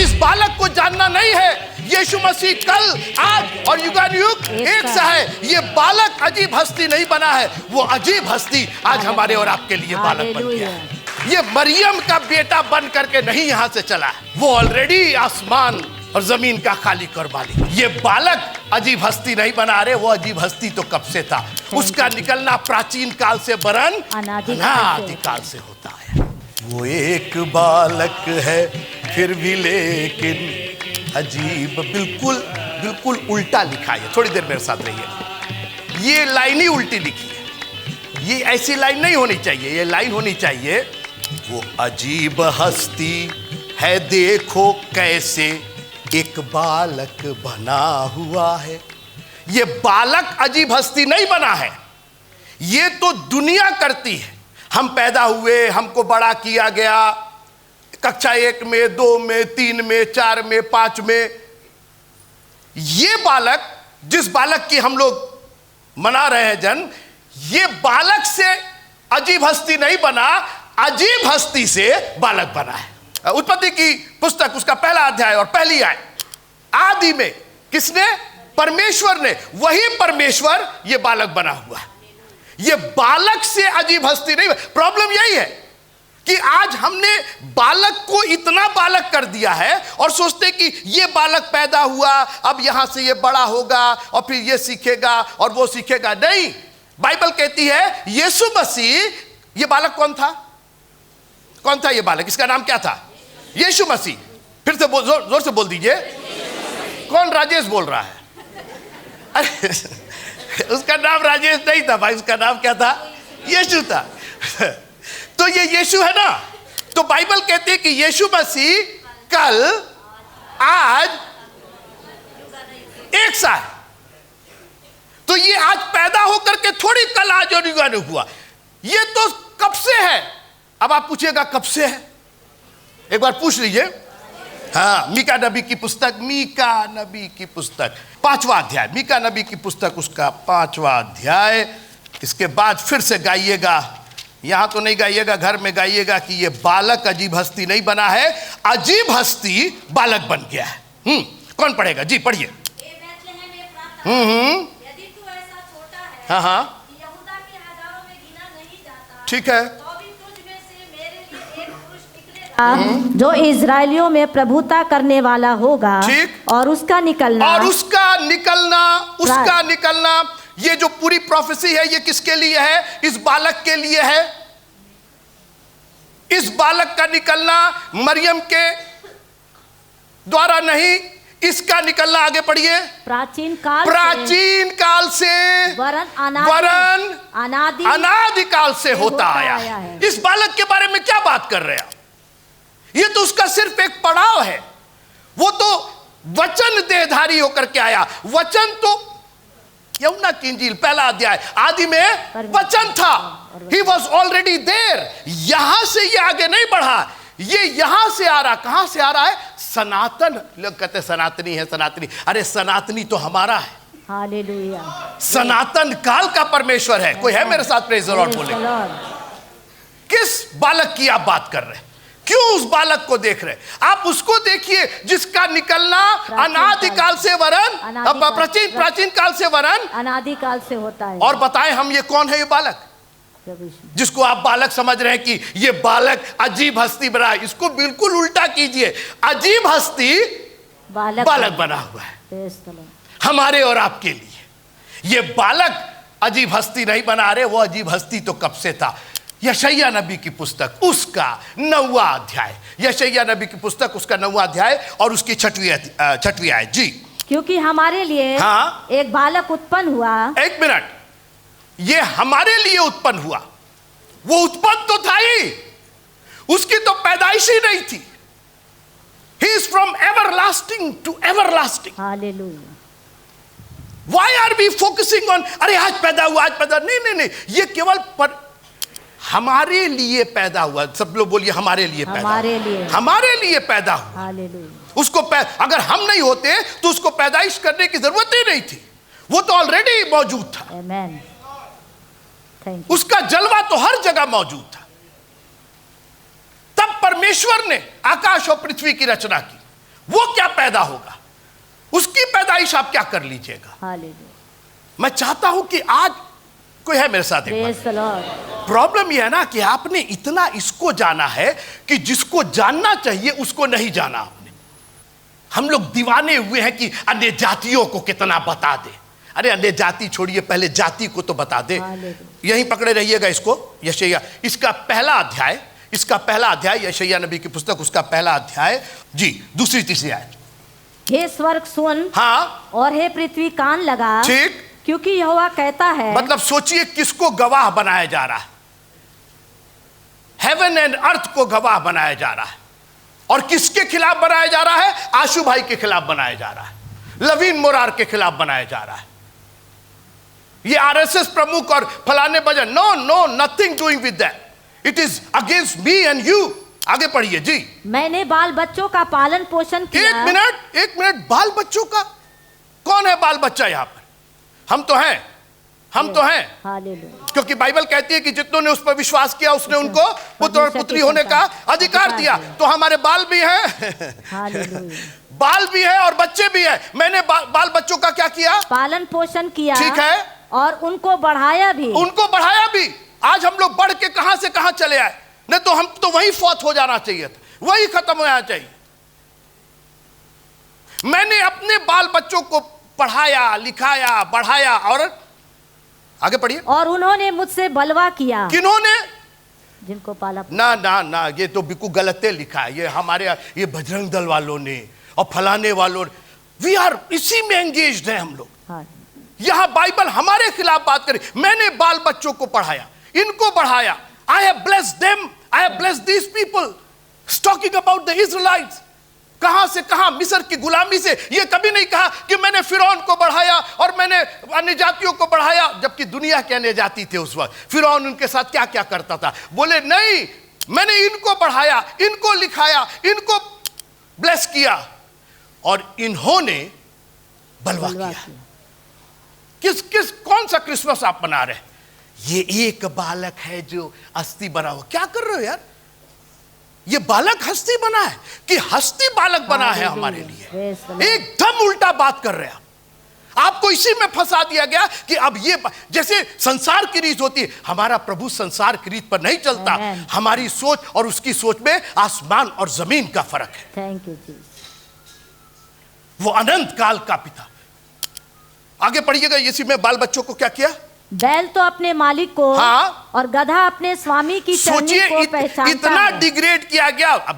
इस बालक को जानना नहीं है यीशु मसीह कल, आज और युगानुयुग एक सा है। ये बालक अजीब हस्ती नहीं बना है, वो अजीब हस्ती आज हमारे और आपके लिए बालक बन गया है। ये मरियम का बेटा बन करके नहीं यहां से चला है, वो ऑलरेडी आसमान और जमीन का खालिक और मालिक। ये बालक अजीब हस्ती नहीं बना रहे, वो अजीब हस्ती तो कब से था। उसका निकलना प्राचीन काल से वरन अनादि काल से होता है। वो एक बालक है फिर भी लेकिन अजीब, बिल्कुल बिल्कुल उल्टा लिखा है। थोड़ी देर मेरे साथ रहिए, ये लाइन ही उल्टी लिखी है। ये ऐसी लाइन नहीं होनी चाहिए, ये लाइन होनी चाहिए वो अजीब हस्ती है देखो कैसे एक बालक बना हुआ है। ये बालक अजीब हस्ती नहीं बना है, ये तो दुनिया करती है। हम पैदा हुए, हमको बड़ा किया गया, कक्षा 1 में, 2 में, 3 में, 4 में, 5 में। ये बालक, जिस बालक की हम लोग मना रहे हैं जन्म, ये बालक से अजीब हस्ती नहीं बना, अजीब हस्ती से बालक बना है। उत्पत्ति की पुस्तक उसका पहला अध्याय और पहली आयत, आदि में किसने? परमेश्वर ने। वही परमेश्वर ये बालक बना हुआ है। ये बालक से अजीब हस्ती नहीं। प्रॉब्लम यही है कि आज हमने बालक को इतना बालक कर दिया है और सोचते कि ये बालक पैदा हुआ, अब यहां से ये बड़ा होगा और फिर ये सीखेगा और वो सीखेगा। नहीं, बाइबल कहती है यीशु मसीह, ये बालक कौन था? कौन था ये बालक? इसका नाम क्या था? यीशु मसीह। फिर से जोर से बोल दीजिए। कौन? राजेश बोल रहा है। अरे उसका नाम राजेश नहीं था भाई, उसका नाम क्या था? यीशु था। तो ये यीशु है ना। तो बाइबल कहती है कि यीशु मसीह कल, आज, एक सा है। तो ये आज पैदा होकर के थोड़ी कल, आज और युगानुयुग हुआ, ये तो कब से है। अब आप पूछिएगा कब से है, एक बार पूछ लीजिए। हाँ, मीका नबी की पुस्तक, मीका नबी की पुस्तक 5वां अध्याय, मीका नबी की पुस्तक उसका 5वां अध्याय। इसके बाद फिर से गाइएगा, यहां तो नहीं गाइएगा, घर में गाइएगा कि ये बालक अजीब हस्ती नहीं बना है, अजीब हस्ती बालक बन गया है। कौन पढ़ेगा? जी पढ़िए। हाँ हाँ, ठीक है। जो इजरायलियों में प्रभुता करने वाला होगा, ठीक। और उसका निकलना, उसका निकलना, ये जो पूरी प्रोफेसी है ये किसके लिए है? इस बालक के लिए है। इस बालक का निकलना मरियम के द्वारा नहीं, इसका निकलना, आगे पढ़िए, प्राचीन काल से वरन अनादि काल से होता आया है। इस बालक के बारे में क्या बात कर रहे हैं? ये तो उसका सिर्फ एक पड़ाव है। वो तो वचन देहधारी होकर के आया। वचन तो यूहन्ना की इंजील पहला अध्याय, आदि में वचन था। He was already there। यहां से ये आगे नहीं बढ़ा, ये यहां से आ रहा। कहां से आ रहा है? सनातन। लोग कहते हैं सनातनी है, सनातनी। अरे सनातनी तो हमारा है। हालेलुया। सनातन काल का परमेश्वर है। कोई है मेरे साथ? प्रेज़ द लॉर्ड बोले। किस बालक की आप बात कर रहे हैं? क्यों उस बालक को देख रहे? आप उसको देखिए जिसका निकलना अनादि काल से वरन, प्राचीन काल से वरन अनादि काल से होता है। और बताएं हम ये कौन है? ये बालक जिसको आप बालक समझ रहे हैं कि ये बालक अजीब हस्ती बना है, इसको बिल्कुल उल्टा कीजिए। अजीब हस्ती बालक बना हुआ है हमारे और आपके लिए। ये बालक अजीब हस्ती नहीं बना रहे, वो अजीब हस्ती तो कब से था। यशायाह नबी की पुस्तक उसका 9वां अध्याय, यशायाह नबी की पुस्तक उसका 9वां अध्याय और उसकी 6वीं आयत। जी, क्योंकि हमारे लिए एक बालक उत्पन्न हुआ। एक मिनट, ये हमारे लिए उत्पन्न हुआ। वो उत्पन्न तो था ही, उसकी तो पैदाइश ही नहीं थी। He is from everlasting to everlasting। Hallelujah. Why are we focusing on अरे आज पैदा हुआ, आज पैदा? नहीं, ये केवल हमारे लिए पैदा हुआ। सब लोग बोलिए हमारे लिए पैदा, हमारे लिए पैदा हुआ। उसको अगर हम नहीं होते तो उसको पैदाइश करने की जरूरत ही नहीं थी, वो तो ऑलरेडी मौजूद था। उसका जलवा तो हर जगह मौजूद था। तब परमेश्वर ने आकाश और पृथ्वी की रचना की। वो क्या पैदा होगा, उसकी पैदाइश आप क्या कर लीजिएगा। हालेलुया। मैं चाहता हूं कि आज कोई है मेरे साथ एक बार। Praise the Lord. प्रॉब्लम यह है ना कि आपने इतना इसको जाना है कि जिसको जानना चाहिए उसको नहीं जाना आपने। हम लोग दीवाने हुए हैं कि अन्य जातियों को कितना बता दे। अरे अन्य जाति छोड़िए, पहले जाति को तो बता दे। यहीं पकड़े रहिएगा इसको। यशायाह इसका पहला अध्याय यशायाह नबी की पुस्तक, उसका पहला अध्याय जी, दूसरी तीसरी आयत। हे स्वर्ग सुन, हाँ, और हे पृथ्वी कान लगा, ठीक। क्योंकि यहोवा कहता है। मतलब सोचिए किसको गवाह बनाया जा रहा है। हेवन एंड अर्थ को गवाह बनाया जा रहा है। और किसके खिलाफ बनाया जा रहा है? आशु भाई के खिलाफ बनाया जा रहा है, लवीन मोरार के खिलाफ बनाया जा रहा है। ये आरएसएस प्रमुख और फलाने बजन, no, nothing doing with that. It is against me and you. आगे पढ़िए जी। मैंने बाल बच्चों का पालन पोषण किया। एक मिनट, बाल बच्चों का? कौन है बाल बच्चा यहां पर? हम तो हैं। हालेलुया। क्योंकि बाइबल कहती है कि जितनों ने उस पर विश्वास किया उसने उनको पुत्र और पुत्री होने का अधिकार दिया। तो हमारे बाल भी हैं, बाल भी है और बच्चे भी है। मैंने बाल बच्चों का क्या किया? पालन पोषण किया। ठीक है। और उनको बढ़ाया भी। आज हम लोग बढ़ के कहां से कहां चले आए। नहीं तो हम तो वहीं फौत हो जाना चाहिए था, वहीं खत्म हो जाना चाहिए। मैंने अपने बाल बच्चों को पढ़ाया, लिखाया, बढ़ाया। और आगे पढ़िए। और उन्होंने मुझसे बलवा किया। किन्होंने? जिनको पाला। ना, ये तो बिल्कुल गलत लिखा है। ये हमारे ये बजरंग दल वालों ने और फलाने वालों, वी आर इसी में एंगेज्ड हैं हम लोग। हाँ। यहां बाइबल हमारे खिलाफ बात करे। मैंने बाल बच्चों को पढ़ाया, इनको बढ़ाया। I have blessed them, I have blessed these people. Talking about the Israelites. कहां से कहां, मिस्र की गुलामी से। ये कभी नहीं कहा कि मैंने फिरौन को बढ़ाया और मैंने अन्य जातियों को बढ़ाया, जबकि दुनिया के अन्य जाति थे उस वक्त। फिरौन उनके साथ क्या क्या करता था। बोले नहीं, मैंने इनको बढ़ाया, इनको लिखाया, इनको ब्लेस किया और इन्होंने बलवा किया। कौन सा क्रिसमस आप मना रहे हैं? ये एक बालक है जो हस्ती बना हो। क्या कर रहे हो यार? ये बालक हस्ती बना है कि हस्ती बालक बना है हमारे लिए? एकदम उल्टा बात कर रहे हैं आपको इसी में फंसा दिया गया कि अब ये जैसे संसार की रीत होती है। हमारा प्रभु संसार की रीत पर नहीं चलता। हमारी सोच और उसकी सोच में आसमान और जमीन का फर्क है। थैंक यू जी। वो अनंत काल का पिता। आगे पढ़िएगा। इसी में बाल बच्चों को क्या किया? बैल तो अपने मालिक को, हाँ, और गधा अपने स्वामी की चरनी को पहचानता इतना है। डिग्रेड किया गया। अब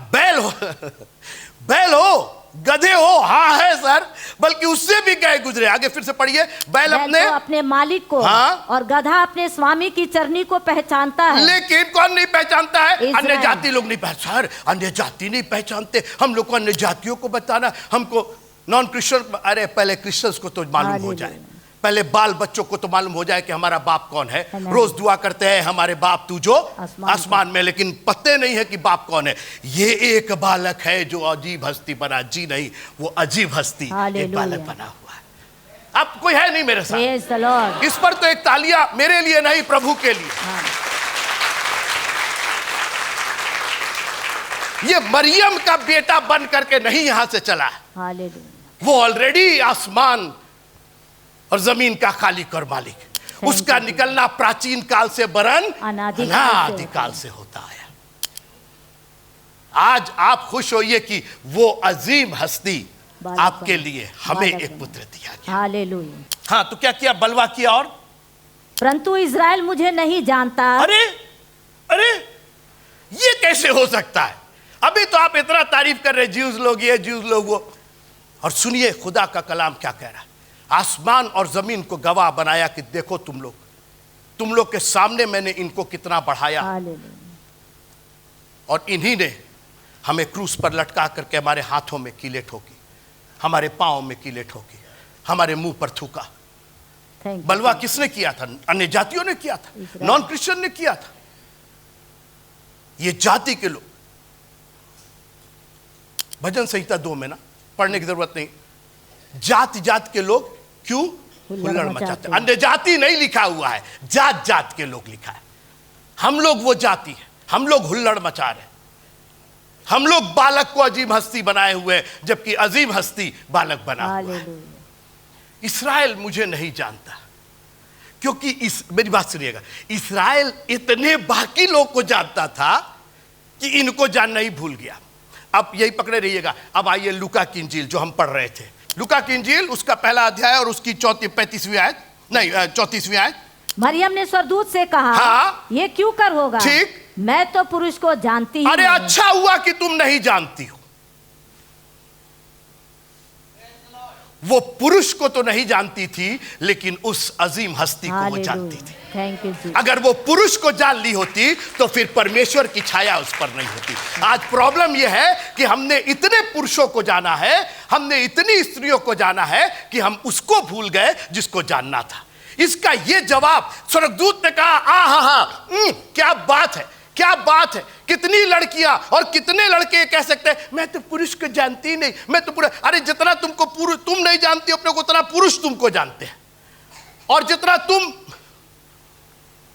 बैल हो, गधे हो, हाँ है सर, बल्कि उससे भी गए गुजरे। आगे फिर से पढ़िए। बैल तो अपने मालिक को, हाँ, और गधा अपने स्वामी की चरनी को पहचानता है। लेकिन कौन नहीं पहचानता है? अन्य जाति लोग नहीं पहचान। सर अन्य जाति नहीं पहचानते। हम लोग को अन्य जातियों को बताना, हमको नॉन क्रिश्चियन, अरे पहले क्रिश्चियंस को तो मालूम हो जाए, पहले बाल बच्चों को तो मालूम हो जाए कि हमारा बाप कौन है। रोज दुआ करते हैं हमारे बाप तू जो आसमान में, लेकिन पते नहीं है कि बाप कौन है। ये एक बालक है जो अजीब हस्ती बना। जी नहीं, वो अजीब हस्ती एक बालक बना हुआ है। अब कोई है नहीं मेरे साथ? इस पर तो एक तालियां मेरे लिए नहीं, प्रभु के लिए। ये मरियम का बेटा बन करके नहीं यहां से चला है। वो ऑलरेडी आसमान और जमीन का खालिक और मालिक। उसका निकलना प्राचीन काल से वरन अनादि काल से होता है। आज आप खुश होइए कि वो अजीम हस्ती आपके लिए हमें एक पुत्र दिया गया। हालेलुया। हाँ, तो क्या किया? बलवा किया। और परंतु इज़राइल मुझे नहीं जानता। अरे ये कैसे हो सकता है? अभी तो आप इतना तारीफ कर रहे, ज्यूज लोग ये, ज्यूज लोग वो। और सुनिए खुदा का कलाम क्या कह रहा है। आसमान और जमीन को गवाह बनाया कि देखो तुम लोग के सामने मैंने इनको कितना बढ़ाया। और इन्हीं ने हमें क्रूस पर लटका करके हमारे हाथों में कीले ठोकी, हमारे पांव में कीले ठोकी, हमारे मुंह पर थूका। बलवा किसने किया था? अन्य जातियों ने किया था, नॉन क्रिश्चियन ने किया था। ये जाति के लोग, भजन संहिता 2 में ना पढ़ने की जरूरत नहीं, जात जात के लोग क्यों हुल्लड़ मचाते। अन्य जाति नहीं लिखा हुआ है, जात जात के लोग लिखा है। हम लोग वो जाति है, हम लोग हुल्लड़ मचा रहे। हम लोग बालक को अजीब हस्ती बनाए हुए हैं, जबकि अजीब हस्ती बालक बना हुआ है। हालेलुया। इस्राएल मुझे नहीं जानता, क्योंकि मेरी बात सुनिएगा, इस्राएल इतने बाकी लोग को जानता था कि इनको जानना ही भूल गया। अब यही पकड़े रहिएगा। अब आइए लूका की इंजील जो हम पढ़ रहे थे, लूका की इंजील उसका पहला अध्याय और उसकी 34वीं आयत, नहीं 34वीं आयत। मरियम ने स्वर्गदूत से कहा, हाँ। ये क्यों कर होगा? ठीक। मैं तो पुरुष को जानती ही अरे नहीं। अच्छा हुआ कि तुम नहीं जानती हो। वो पुरुष को तो नहीं जानती थी, लेकिन उस अजीम हस्ती को वो जानती थी। थैंक यू जी। अगर वो पुरुष को जान ली होती तो फिर परमेश्वर की छाया उस पर नहीं होती। आज प्रॉब्लम यह है कि हमने इतने पुरुषों को जाना है, हमने इतनी स्त्रियों को जाना है कि हम उसको भूल गए जिसको जानना था। इसका ये जवाब स्वर्गदूत ने कहा, हा, क्या बात है, क्या बात है। कितनी लड़कियां और कितने लड़के कह सकते हैं मैं तो पुरुष को जानती ही नहीं, मैं तो पुरुष। अरे जितना तुमको पुरुष तुम नहीं जानती अपने को, उतना पुरुष तुमको जानते हैं, और जितना तुम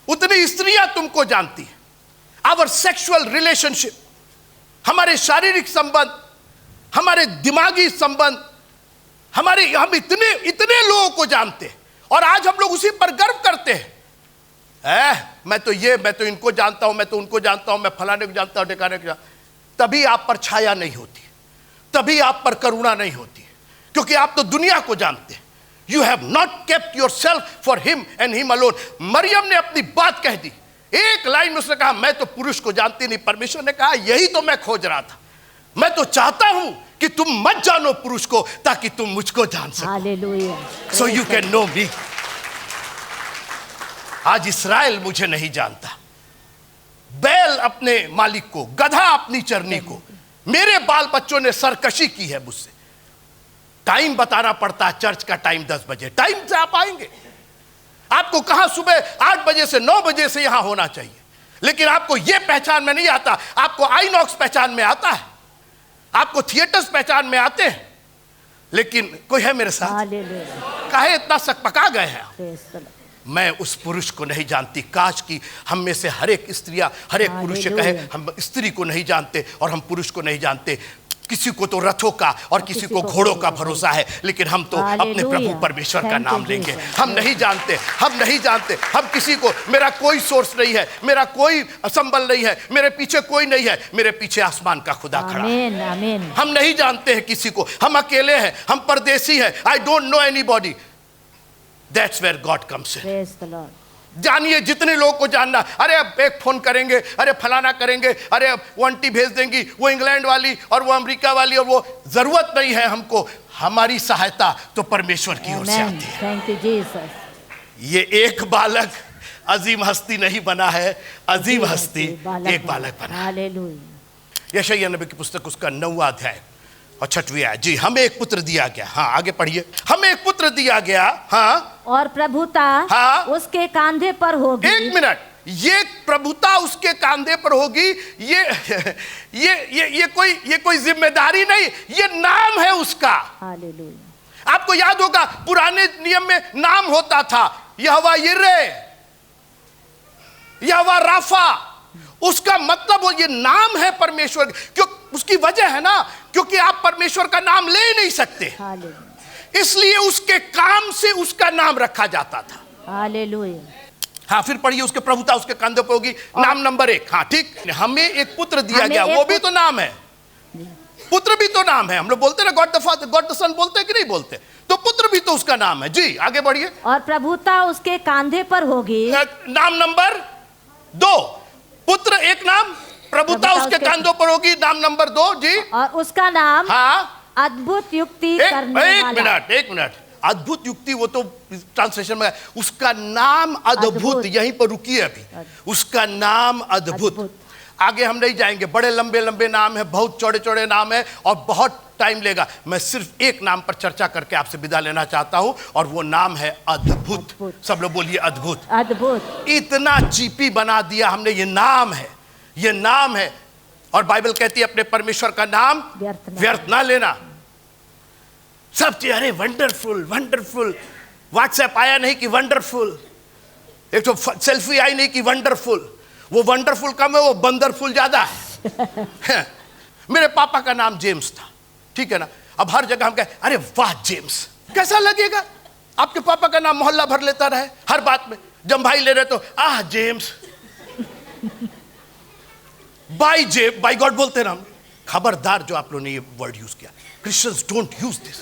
उतनी स्त्रियां तुमको जानती हैं। आवर सेक्सुअल रिलेशनशिप, हमारे शारीरिक संबंध, हमारे दिमागी संबंध, हम इतने इतने लोगों को जानते हैं, और आज हम लोग उसी पर गर्व करते हैं। मैं तो इनको जानता हूं, मैं तो उनको जानता हूं, मैं फलाने को जानता हूं, ढिकाने को जानता हूं। तभी आप पर छाया नहीं होती, तभी आप पर करुणा नहीं होती, क्योंकि आप तो दुनिया को जानते हैं। You have not kept yourself for him and him alone. Maryam ने अपनी बात कह दी, एक लाइन में उसने कहा मैं तो पुरुष को जानती नहीं। परमेश्वर ने कहा यही तो मैं खोज रहा था, मैं तो चाहता हूं कि तुम मत जानो पुरुष को, ताकि तुम मुझको जान सको। Hallelujah. So you can know me. आज इस्राएल मुझे नहीं जानता, बैल अपने मालिक को, गधा अपनी चरनी को, मेरे बाल बच्चों ने सरकशी की है मुझसे। टाइम बताना पड़ता है, चर्च का टाइम 10 बजे, टाइम से आप आएंगे। आपको कहां सुबह 8 बजे से 9 बजे से यहां होना चाहिए, लेकिन आपको यह पहचान में नहीं आता। आपको आईनॉक्स पहचान में आता है, आपको थिएटर्स पहचान में आते हैं, लेकिन कोई है मेरे साथ? काहे इतना सकपका गए हैं? मैं उस पुरुष को नहीं जानती। काश कि हम में से हर एक स्त्रियां, हर एक पुरुष कहे हम स्त्री को नहीं जानते और हम पुरुष को नहीं जानते। किसी को तो रथों का और किसी को घोड़ों का भरोसा है, लेकिन हम तो अपने प्रभु परमेश्वर का नाम लेंगे। हम नहीं जानते, हम नहीं जानते, हम किसी को, मेरा कोई सोर्स नहीं है, मेरा कोई संबल नहीं है, मेरे पीछे कोई नहीं है, मेरे पीछे आसमान का खुदा खड़ा है। हम नहीं जानते हैं किसी को, हम अकेले हैं, हम परदेसी हैं। I don't know anybody. That's where God comes in. जानिए जितने लोगों को जानना, अरे अब एक फोन करेंगे, अरे फलाना करेंगे, अरे वो आंटी भेज देंगी, वो इंग्लैंड वाली और वो अमेरिका वाली, और वो जरूरत नहीं है हमको। हमारी सहायता तो परमेश्वर की ओर से आती है। Thank you Jesus. ये एक बालक अजीम हस्ती नहीं बना है, अजीम हस्ती एक बालक बना। हालेलुया। यशायाह नबी की पुस्तक उसका 9वां अध्याय और 6वीं आयत। जी, हमें एक पुत्र दिया गया। हाँ आगे पढ़िए। हमें एक पुत्र दिया गया, हाँ, और प्रभुता हाँ, उसके कांधे पर होगी। एक मिनट, ये प्रभुता उसके कांधे पर होगी। ये कोई जिम्मेदारी नहीं, ये नाम है उसका। हालेलुया। आपको याद होगा पुराने नियम में नाम होता था, यहोवा यिरे, यहोवा राफा। उसका मतलब वो ये नाम है परमेश्वर। क्यों? उसकी वजह है ना, क्योंकि आप परमेश्वर का नाम ले ही नहीं सकते, इसलिए उसके काम से उसका नाम रखा जाता था। हालेलुया। हाँ फिर पढ़िए, उसके प्रभुता उसके कंधे पर होगी। नाम नंबर 1। हाँ ठीक, हमें एक पुत्र दिया गया, वो भी तो नाम है, पुत्र भी तो नाम है। हम लोग बोलते ना God the Father, God the Son बोलते कि नहीं बोलते? तो पुत्र भी तो उसका नाम है। जी आगे बढ़िए। और प्रभुता उसके कांधे पर होगी। नाम नंबर 2, पुत्र एक नाम, प्रभुता उसके कांधों पर होगी। नाम नंबर 2 जी। और उसका नाम, हाँ, अद्भुत युक्ति करने वाला। एक मिनट, अद्भुत युक्ति वो तो ट्रांसलेशन में, उसका नाम अद्भुत। यहीं पर रुकिए अभी, उसका नाम अद्भुत। आगे हम नहीं जाएंगे, बड़े लंबे लंबे नाम है, बहुत चौड़े चौड़े नाम है और बहुत टाइम लेगा। मैं सिर्फ एक नाम पर चर्चा करके आपसे विदा लेना चाहता हूं, और वो नाम है अद्भुत। सब लोग बोलिए अद्भुत। अद्भुत। इतना चीपी बना दिया हमने, ये नाम है, ये नाम है। और बाइबल कहती है अपने परमेश्वर का नाम व्यर्थ ना लेना। सब चीज, अरे वंडरफुल वंडरफुल, व्हाट्सएप आया नहीं कि वंडरफुल, एक तो सेल्फी आई नहीं कि वंडरफुल। वो वंडरफुल कम है, वो बंदरफुल ज्यादा है। मेरे पापा का नाम जेम्स था, ठीक है ना। अब हर जगह हम कहें अरे वाह जेम्स, कैसा लगेगा? आपके पापा का नाम मोहल्ला भर लेता रहे हर बात में। जब भाई ले रहे तो आह जेम्स, बाय गॉड बोलते ना हम। खबरदार जो आप लोगों ने ये वर्ड यूज किया, क्रिश्चियंस डोंट यूज दिस।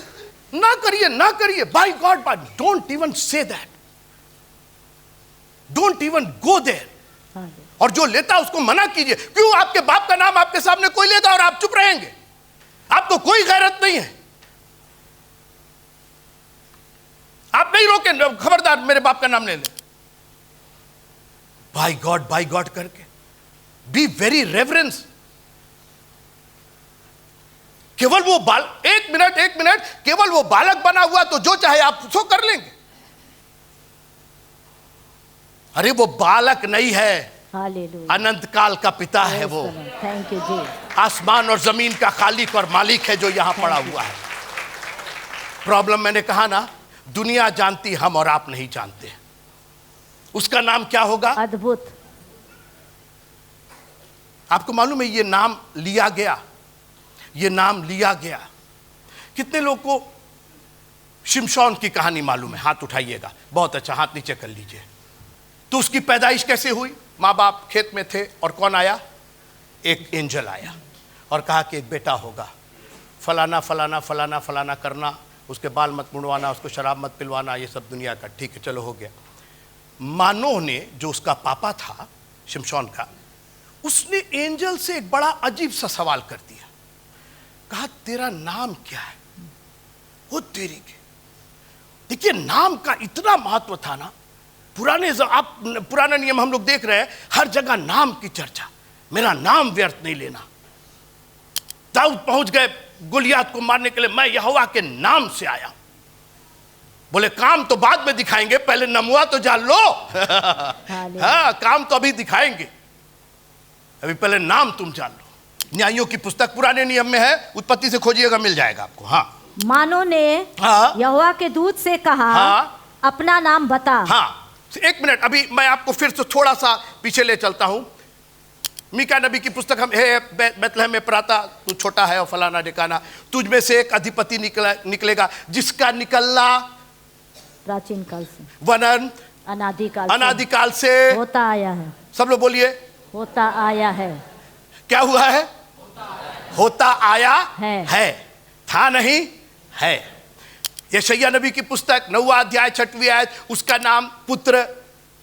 ना करिए, ना करिए, by God, don't even say that, don't even go there. और जो लेता है उसको मना कीजिए। क्यों? आपके बाप का नाम आपके सामने कोई लेगा और आप चुप रहेंगे? आपको कोई गैरत नहीं है, आप नहीं रोके, खबरदार मेरे बाप का नाम ले ले। बाय गॉड करके बी वेरी रेवरेंस। केवल वो एक मिनट, केवल वो बालक बना हुआ तो जो चाहे आप उसको कर लेंगे। अरे वो बालक नहीं है, हालेलुया, अनंत काल का पिता है वो। थैंक यू जी। आसमान और जमीन का खालिक और मालिक है जो यहां पड़ा हुआ है। प्रॉब्लम मैंने कहा ना, दुनिया जानती, हम और आप नहीं जानते। उसका नाम क्या होगा? अद्भुत। आपको मालूम है ये नाम लिया गया, ये नाम लिया गया। कितने लोग को शिमशोन की कहानी मालूम है? हाथ उठाइएगा। बहुत अच्छा, हाथ नीचे कर लीजिए। तो उसकी पैदाइश कैसे हुई? माँ बाप खेत में थे और कौन आया? एक एंजल आया और कहा कि एक बेटा होगा, फलाना फलाना फलाना फलाना करना, उसके बाल मत मुड़वाना, उसको शराब मत पिलवाना, ये सब दुनिया का। ठीक है, चलो हो गया। मानोह ने, जो उसका पापा था शिमशोन का, उसने एंजल से एक बड़ा अजीब सा सवाल कर दिया। कहा तेरा नाम क्या है? वो तेरी के। देखिए नाम का इतना महत्व था ना। पुराना नियम हम लोग देख रहे हैं, हर जगह नाम की चर्चा। मेरा नाम व्यर्थ नहीं लेना। दाऊद पहुंच गए गुलियात को मारने के लिए, मैं यहोवा के नाम से आया। बोले काम तो बाद में दिखाएंगे, पहले नमुआ तो जान लो। हाँ, काम तो अभी दिखाएंगे, अभी पहले नाम तुम जान लो। न्यायों की पुस्तक पुराने नियम में है, उत्पत्ति से खोजिएगा, मिल जाएगा आपको। हाँ, मानो ने यहोवा के दूत से कहा, अपना नाम बता। हाँ, एक मिनट, अभी मैं आपको फिर से थोड़ा सा पीछे ले चलता हूं। मीका नबी की पुस्तक हम है, बैतलहम में पराता, तू छोटा है और फलाना ढिकाना, तुझ में से एक अधिपति निकलेगा जिसका निकलना प्राचीन काल से, वनन अनादिकाल से होता आया है। सब लोग बोलिए, होता आया है। क्या हुआ है? होता आया है। था नहीं है। यशायाह नबी की पुस्तक 9वां अध्याय 6वीं आयत, उसका नाम पुत्र,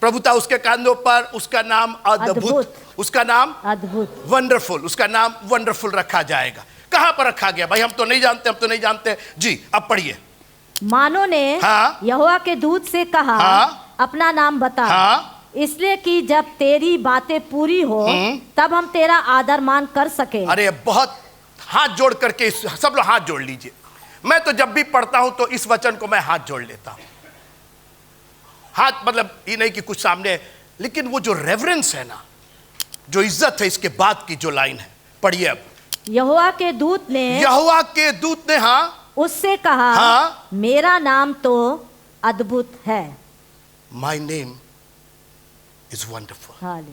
प्रभुता उसके कांधों पर, उसका नाम अद्भुत, उसका नाम अद्भुत, वंडरफुल, उसका नाम वंडरफुल रखा जाएगा। कहां पर रखा गया भाई? हम तो नहीं जानते, जी अब पढ़िए। मानो ने यहोवा के दूत से कहा, अपना नाम बता, इसलिए कि जब तेरी बातें पूरी हो तब हम तेरा आदर मान कर सके। अरे बहुत, हाथ जोड़ करके सब लोग हाथ जोड़ लीजिए। मैं तो जब भी पढ़ता हूं तो इस वचन को मैं हाथ जोड़ लेता हूं। हाथ मतलब ये नहीं कि कुछ सामने, लेकिन वो जो रेवरेंस है ना, जो इज्जत है, इसके बाद की जो लाइन है, पढ़िए अब। यहोवा के दूत ने उससे कहा, मेरा नाम तो अद्भुत है। My name is wonderful.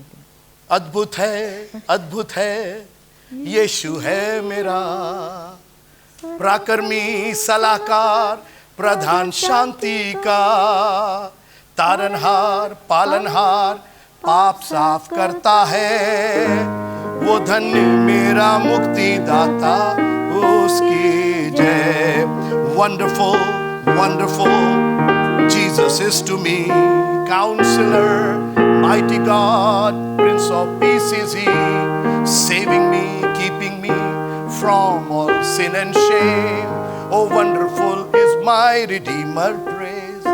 अद्भुत है यीशु है मेरा, पराक्रमी सलाहकार, प्रधान शांति का, तारनहार पालनहार, पाप साफ करता है, वो धन्य मेरा मुक्तिदाता, उसकी जय। Wonderful wonderful Jesus is to me, counsellor, mighty God, Prince of Peace is He, saving me, keeping me from all sin and shame. Oh, wonderful is my Redeemer, praise.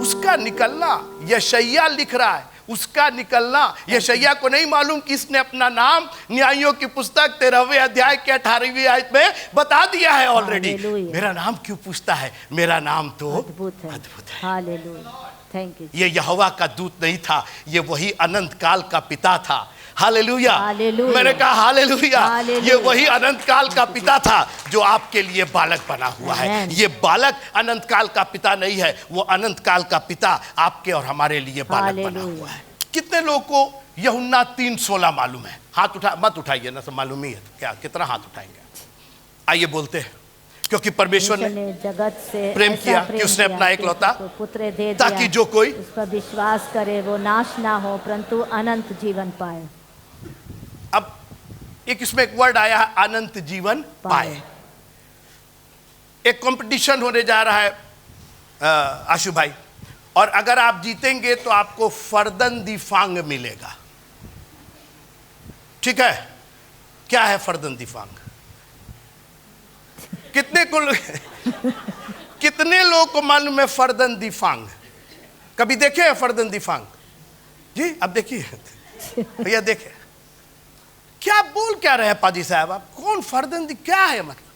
उसका निकलना, यशायाह लिख रहा है, उसका निकलना। यशायाह को नहीं मालूम कि इसने अपना नाम न्यायों की पुस्तक 13वें अध्याय के 18वीं आयत में बता दिया है ऑलरेडी। मेरा नाम क्यों पूछता है? मेरा नाम तो अद्भुत है। Hallelujah, thank you. ये यहोवा का दूत नहीं था, ये वही अनंत काल का पिता था। हालेलुया, मैंने कहा हालेलुया। ये वही अनंत काल का पिता था जो आपके लिए बालक बना हुआ है। ये बालक अनंत काल का पिता नहीं है, वो अनंत काल का पिता आपके और हमारे लिए बालक बना हुआ है। कितने लोगों को यूहन्ना 3:16 मालूम है? हाथ उठा मत उठाइए ना, सब मालूम ही है तो क्या, कितना हाथ उठाएंगे? आइए बोलते हैं, क्योंकि परमेश्वर ने जगत से प्रेम किया कि उसने अपना एकलौता पुत्र दे ताकि जो कोई उस पर विश्वास करे वो नाश ना हो परंतु अनंत जीवन पाए। अब एक इसमें एक वर्ड आया है, अनंत जीवन पाए। एक कंपटीशन होने जा रहा है आशु भाई, और अगर आप जीतेंगे तो आपको फर्दन दी फांग मिलेगा। ठीक है? क्या है फर्दन दी फांग? कितने लोगों को मालूम है फर्दन दी फांग? कभी देखे हैं फर्दन दी फांग? जी अब देखिए भैया, देखे क्या बोल क्या रहे हैं पाजी साहब आप? कौन फर्दन दी, क्या है मतलब?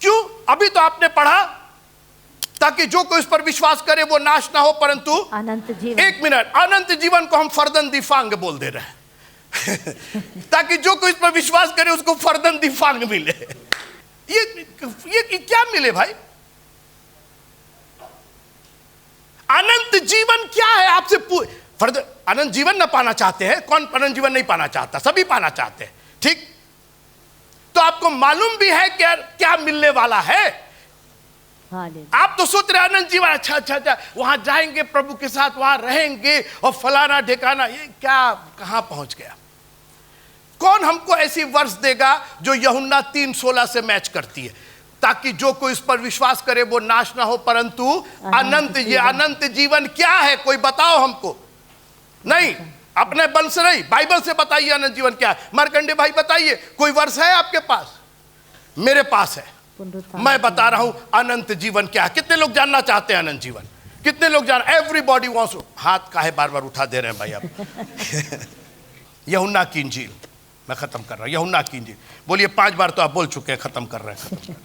क्यों? अभी तो आपने पढ़ा ताकि जो कोई इस पर विश्वास करे वो नाश ना हो परंतु अनंत जीवन। एक मिनट, अनंत जीवन को हम फर्दन दी फांग बोल दे रहे हैं ताकि जो कोई इस पर विश्वास करे उसको फर्दन दी फांग मिले। ये क्या मिले भाई? अनंत जीवन क्या है? आपसे फर्द अनंत जीवन ना पाना चाहते हैं? कौन अनंत जीवन नहीं पाना चाहता? सभी पाना चाहते हैं। ठीक, तो आपको मालूम भी है क्या मिलने वाला है? आप तो सोच रहे अनंत जीवन, अच्छा वहां जाएंगे प्रभु के साथ, वहां रहेंगे और फलाना ढिकाना, ये क्या कहां पहुंच गया? कौन हमको ऐसी वर्ष देगा जो यूहन्ना 3:16 से मैच करती है? ताकि जो कोई इस पर विश्वास करे वो नाश ना हो परंतु अनंत। ये अनंत जीवन क्या है? कोई बताओ हमको। नहीं, अपने बल से नहीं, बाइबल से बताइए अनंत जीवन क्या है। मार्कंडे भाई बताइए, कोई वर्ष है आपके पास? मेरे पास है, मैं बता रहा हूं अनंत जीवन क्या है। कितने लोग जानना चाहते हैं अनंत जीवन? कितने लोग जान? Everybody wants. हाथ काहे बार बार उठा दे रहे हैं भाई आप? यूहन्ना की इंजील मैं खत्म कर रहा हूं। यूहन्ना की इंजील बोलिए 5 बार तो आप बोल चुके हैं, खत्म कर रहे हैं।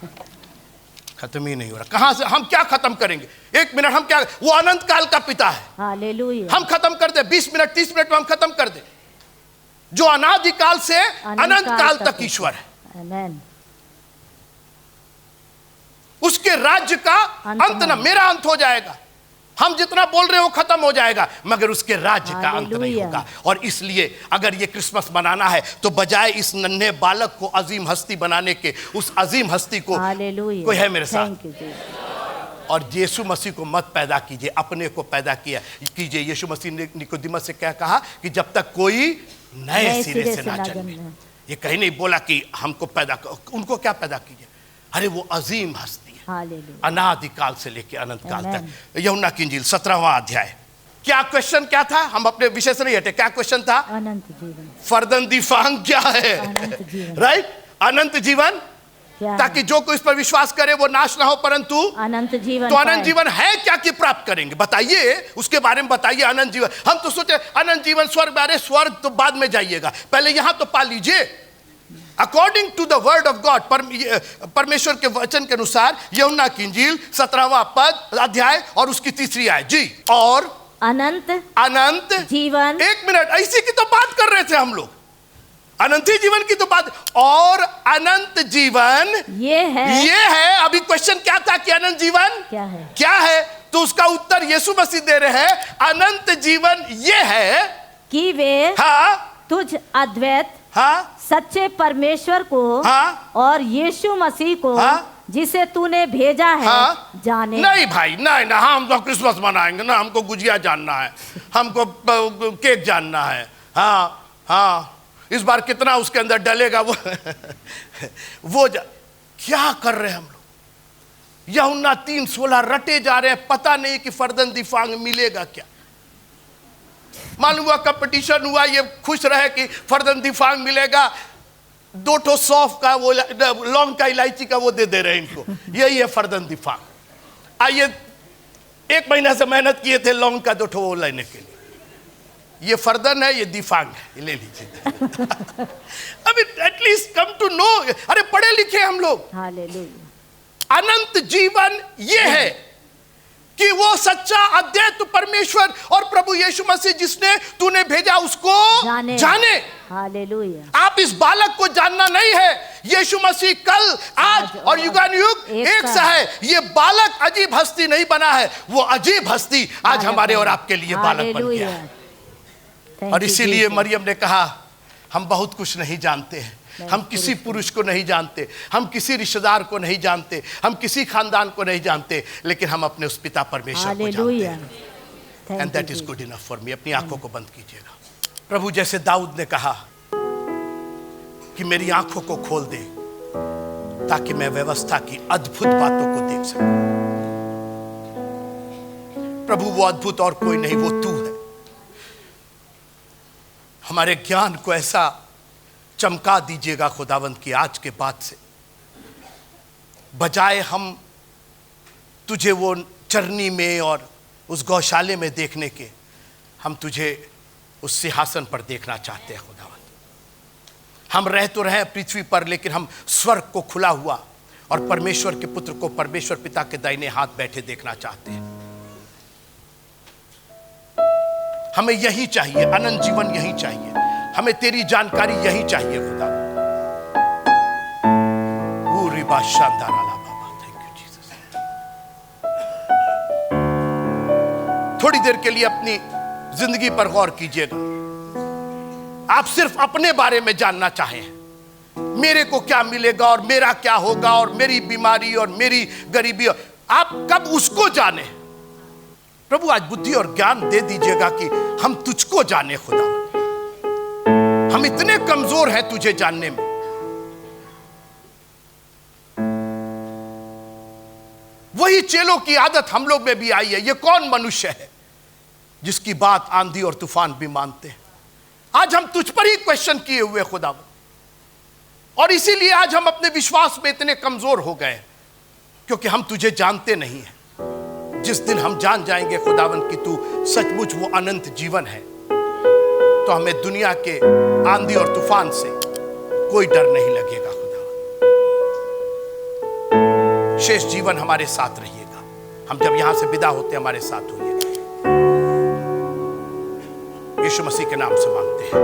खत्म ही नहीं हो रहा। कहां से हम क्या खत्म करेंगे? 1 मिनट हम क्या, वो अनंत काल का पिता है। हालेलुया। हम खत्म कर दे 20 मिनट 30 मिनट में हम खत्म कर दे। जो अनादिकाल से अनंत काल तक ईश्वर है, आमेन। उसके राज्य का अंत ना, मेरा अंत हो जाएगा, हम जितना बोल रहे हो खत्म हो जाएगा, मगर उसके राज्य का अंत नहीं होगा। और इसलिए अगर ये क्रिसमस मनाना है तो बजाय इस नन्हे बालक को अजीम हस्ती बनाने के, उस अजीम हस्ती को, कोई है मेरे साथ? और यीशु मसीह को मत पैदा कीजिए, अपने को पैदा किया कीजिए। यीशु मसीह ने निकोदिमस से क्या कहा कि जब तक कोई नए सिरे से ना जन्मे। ये कहीं नहीं बोला कि हमको पैदा, उनको क्या पैदा कीजिए? अरे वो अजीम हस्ती है, अनादिकाल से लेके अनंत काल तक। यूहन्ना की इंजील 17वां अध्याय। क्या क्वेश्चन क्या था? हम अपने विषय से नहीं हटे। क्या क्वेश्चन था? अनंत जीवन। फर्दन दी फांग क्या है? राइट, अनंत जीवन, ताकि जो कोई इस पर विश्वास करे वो नाश ना हो परंतु अनंत जीवन। तो अनंत जीवन है क्या कि प्राप्त करेंगे? बताइए, उसके बारे में बताइए। अनंत जीवन, हम तो सोचे अनंत जीवन स्वर्ग, अरे स्वर्ग तो बाद में जाइएगा, पहले यहां तो पा लीजिए। According to the word of God, परमेश्वर के वचन के अनुसार यूहन्ना की इंजील 17वां अध्याय और उसकी 3री आयत जी। और अनंत जीवन। 1 मिनट, ऐसी की तो बात कर रहे थे हम लोग, अनंत जीवन की तो बात। और अनंत जीवन ये है। अभी क्वेश्चन क्या था कि अनंत जीवन क्या है? तो उसका उत्तर यीशु मसीह दे रहे हैं। अनंत जीवन ये है कि वे तुझ अद्वैत सच्चे परमेश्वर को और यीशु मसीह को जिसे तूने भेजा है जाने। नहीं भाई, नहीं ना, हम तो क्रिसमस मनाएंगे ना, हमको गुजिया जानना है, हमको केक जानना है। हाँ, इस बार कितना उसके अंदर डलेगा वो क्या कर रहे हैं हम लोग? यूहन्ना 3:16 रटे जा रहे हैं, पता नहीं कि फर्दन दी फांग मिलेगा क्या। मालूम हुआ कंपटीशन हुआ, ये खुश रहे कि फर्दन दी फांग मिलेगा, 2 ठो सौंफ का, वो लौंग का, इलायची का वो दे रहे हैं इनको। यही है फर्दन दी फांग। आइए, 1 महीना से मेहनत किए थे लौंग का 2 ठो वो लेने के लिए। ये फर्दन है, ये दिफांग है, ये ले लीजिए। अभी एटलीस्ट कम टू नो, अरे पढ़े लिखे हम लोग। हालेलुया। अनंत जीवन ये है कि वो सच्चा अद्वैत परमेश्वर और प्रभु यीशु मसीह जिसने तूने भेजा उसको जाने। हालेलुया। आप इस बालक को जानना नहीं है। यीशु मसीह कल, आज और युगानुयुग एक सा है। ये बालक अजीब हस्ती नहीं बना है, वो अजीब हस्ती आज हमारे और आपके लिए बालक बन गया है। और इसीलिए मरियम ने कहा, हम बहुत कुछ नहीं जानते हैं, हम किसी पुरुष को नहीं जानते, हम किसी रिश्तेदार को नहीं जानते, हम किसी खानदान को नहीं जानते, लेकिन हम अपने उस पिता परमेश्वर को जानते हैं। And that is good enough for me. अपनी आंखों को बंद कीजिएगा। प्रभु, जैसे दाऊद ने कहा कि मेरी आंखों को खोल दे ताकि मैं व्यवस्था की अद्भुत बातों को देख सकूं। प्रभु, वो अद्भुत और कोई नहीं, वो तू है। हमारे ज्ञान को ऐसा चमका दीजिएगा खुदावंद की आज के बाद से, बजाय हम तुझे वो चरनी में और उस गौशाले में देखने के, हम तुझे उस सिंहासन पर देखना चाहते हैं खुदावंद। हम रह तो रहे पृथ्वी पर, लेकिन हम स्वर्ग को खुला हुआ और परमेश्वर के पुत्र को परमेश्वर पिता के दाहिने हाथ बैठे देखना चाहते हैं। हमें यही चाहिए, अनंत जीवन यही चाहिए, हमें तेरी जानकारी यही चाहिए खुदा। पूरी बात शानदार आला बाबा, थैंक यू जीसस। थोड़ी देर के लिए अपनी जिंदगी पर गौर कीजिएगा। आप सिर्फ अपने बारे में जानना चाहें, मेरे को क्या मिलेगा और मेरा क्या होगा और मेरी बीमारी और मेरी गरीबी, आप कब उसको जाने? प्रभु, आज बुद्धि और ज्ञान दे दीजिएगा कि हम तुझको जाने खुदा। हम इतने कमजोर हैं तुझे जानने में। वही चेलों की आदत हम लोग में भी आई है। ये कौन मनुष्य है जिसकी बात आंधी और तूफान भी मानते हैं? आज हम तुझ पर ही क्वेश्चन किए हुए खुदा, और इसीलिए आज हम अपने विश्वास में इतने कमजोर हो गए, क्योंकि हम तुझे जानते नहीं हैं। जिस दिन हम जान जाएंगे खुदावन कि तू सचमुच वो अनंत जीवन है, तो हमें दुनिया के आंधी और तूफान से कोई डर नहीं लगेगा खुदावन। शेष जीवन हमारे साथ रहिएगा। हम जब यहां से विदा होते हमारे साथ होइएगा। यीशु मसीह के नाम से मांगते हैं।